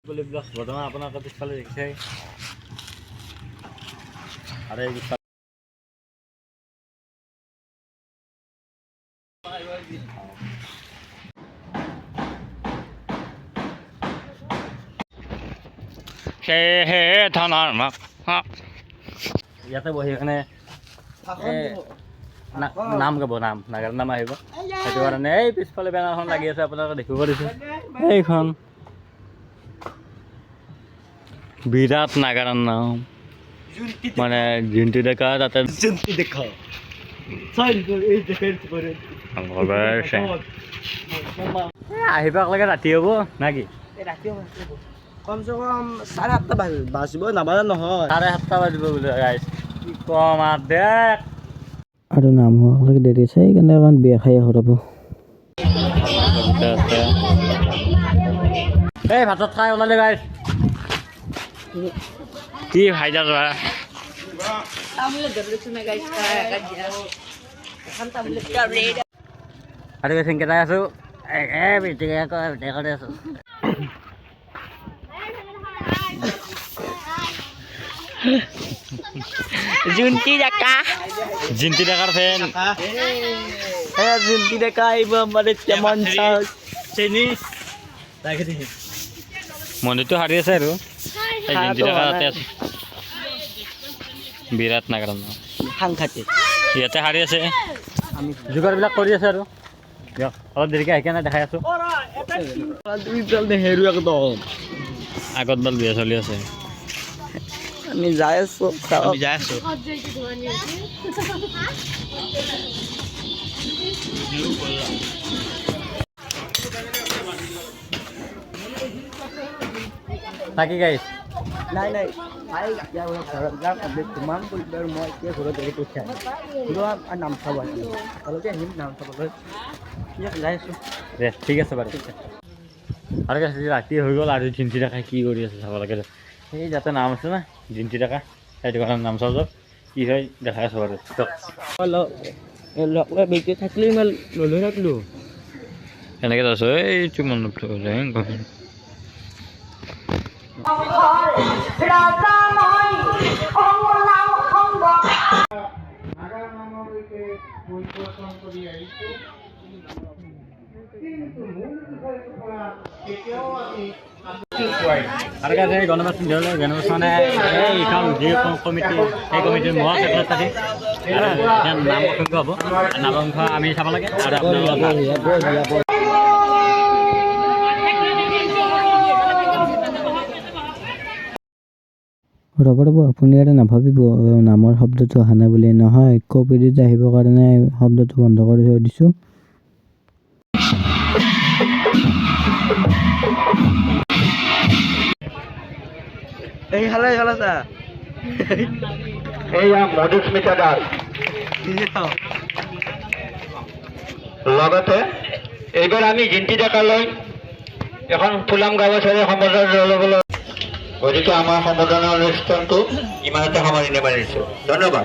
বৰ্তমান আপোনালোকে পিছফালে দেখিছে আৰু এই সেয়েহে ধনৰ ইয়াতে বহি কিনে নাম গাব নাগাৰা নাম আহিব সেইটো কাৰণে এই পিছফালে বেনাৰখন লাগি আছে আপোনালোকে দেখিব দিছে এইখন বিৰাট নাগাৰাৰ নাম মানে জিন্তি ডেকা তাতে আহিব লাগে ৰাতি হ'ব নাকি কমচে কম 7:30 বাজিব নাবাজা নহয় 7:30 বাজিব বোলে গাইছ কি কম আৰু দেখ আৰু নাম হোৱালৈকে দেৰি আছে সেইকাৰণে অকণ বিয়া খাই আহো এই ভাতত খাই ওলালে গাইছ কি ভাইজা যোৱা আৰু চিংকেটাই আছো আছো জিন্তি ডেকাৰ ফেন জিন্তি ডেকা আহিব মানে কেমন মন্দিৰটো হাৰি আছে আৰু এই জিন্তি ডেকা তাতে আছে বিৰাট নাগাৰা সাংঘাতিক ইয়াতে হাৰি আছে যোগাৰবিলাক কৰি আছে আৰু দিয়ক অলপ দেৰিকৈ আহি কেনে দেখাই আছোঁ আগত বাল বিয়া চলি আছে আমি যাই আছো থাকি গাইছ নাই কিমান কৰিলোঁ আৰু মই এতিয়া ঘৰত এৰি পঠিয়াই নাম চাব আছিলোঁ তেওঁলোকে আহিম নাম চাবলৈ যাই আছোঁ দে ঠিক আছে বাৰু আৰু ৰাতি হৈ গ'ল আৰু জিন্তি ডেকাই কি কৰি আছে চাব লাগে এই যাতে নাম আছে না জিন্তি ডেকা সেইটো কাৰণে নাম চাব যাওক কি হয় দেখাই আছোঁ বাৰু বেগটো থাকিলে ইমান নলৈ থাকিলোঁ এনেকৈ আছোঁ এইটো মনত আৰু কাছে গণবাস গণবাস মানে এইখন যি কমিটি সেই কমিটিৰ মহা চেক্ৰেটাৰী নাম প্ৰসংগ হ'ব নাম প্ৰসংগ আমি চাব লাগে আৰু ৰ'ব আপুনি ইয়াতে নাভাবিব নামৰ শব্দটো অহা নাই বুলি নহয় কপিৰিত আহিবৰ কাৰণে শব্দটো বন্ধ কৰি থৈ দিছোঁ মধুস্মিতা দাস লগতে এইবাৰ আমি জিন্তি ডেকালৈ এখন ফুলাম গাব চাই সম্বোধন ল'বলৈ গতিকে আমাৰ সম্বোধনৰ অনুষ্ঠানটো ইমানতে সামৰণি মাৰিছোঁ ধন্যবাদ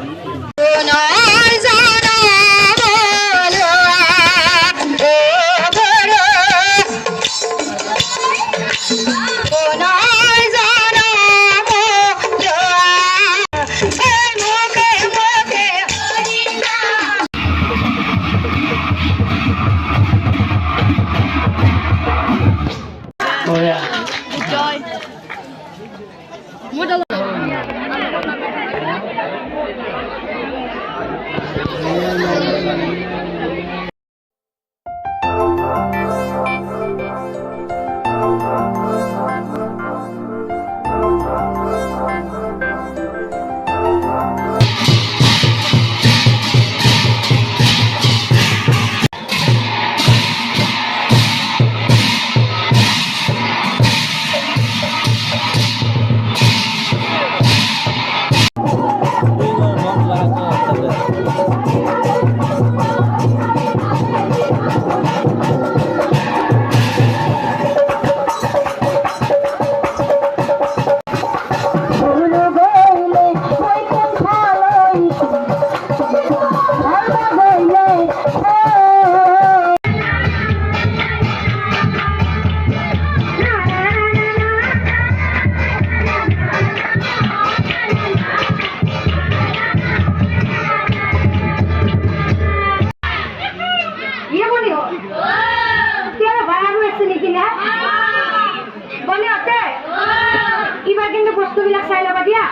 কিন্তু বস্তুবিলাক চাই ল'বা দিয়া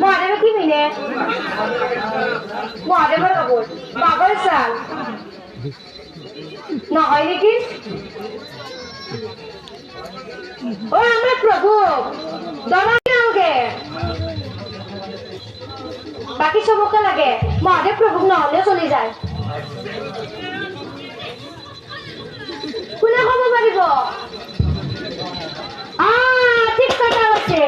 মহাদেৱে কি মিলে মহাদেৱৰ কাপোৰ বাঘৰ চাল নহয় নেকি ও আমার প্রভু দরবার নাওগে বাকি সবকে লাগে মহাদেব প্রভু না হলে চলে যায় কোনে খবর পারিব ঠিক কথা আছে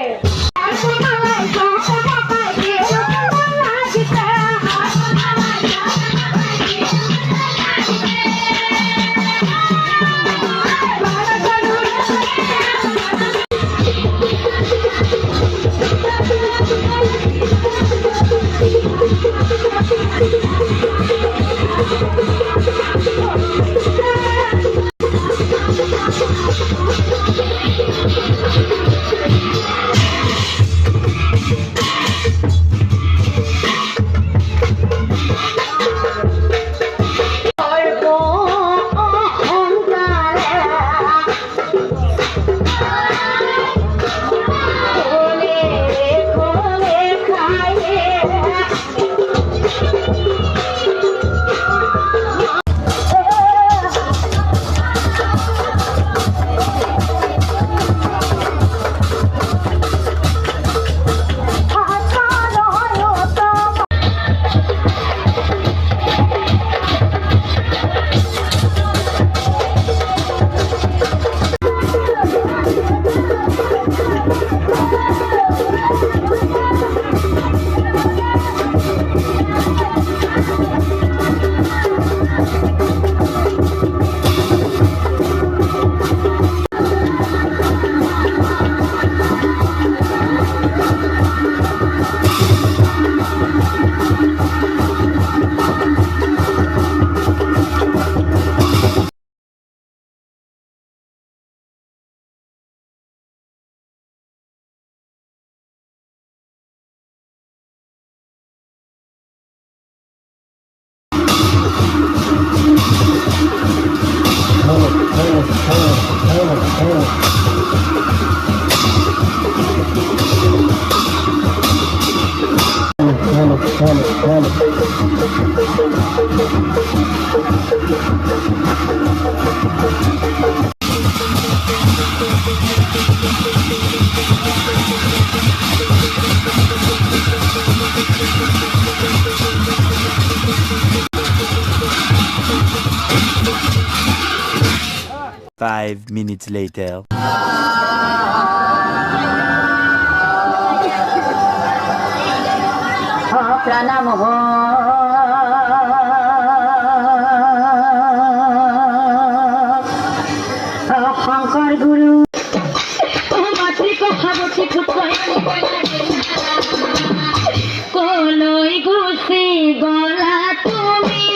Five minutes later. প্রণাম শঙ্কর গুরু কলৈ গুচি গলা তুমি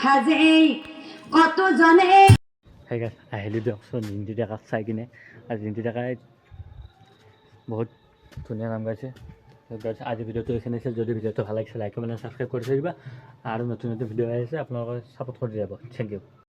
সাজেই কতজনে সেইকাৰণে আহিলোঁ দিয়কচোন জিন্তি ডেকাক চাই কিনে আৰু জিন্তি ডেকাই বহুত ধুনীয়া নাম গাইছে আজি ভিডিঅ'টো এইখিনি আছিল যদি ভিডিঅ'টো ভাল লাগিছে লাইক কমেণ্ট ছাবস্ক্ৰাইব কৰি থৈ দিবা আৰু নতুন নতুন ভিডিঅ' আহিছে আপোনালোকে ছাপোৰ্ট কৰি যাব থেংক ইউ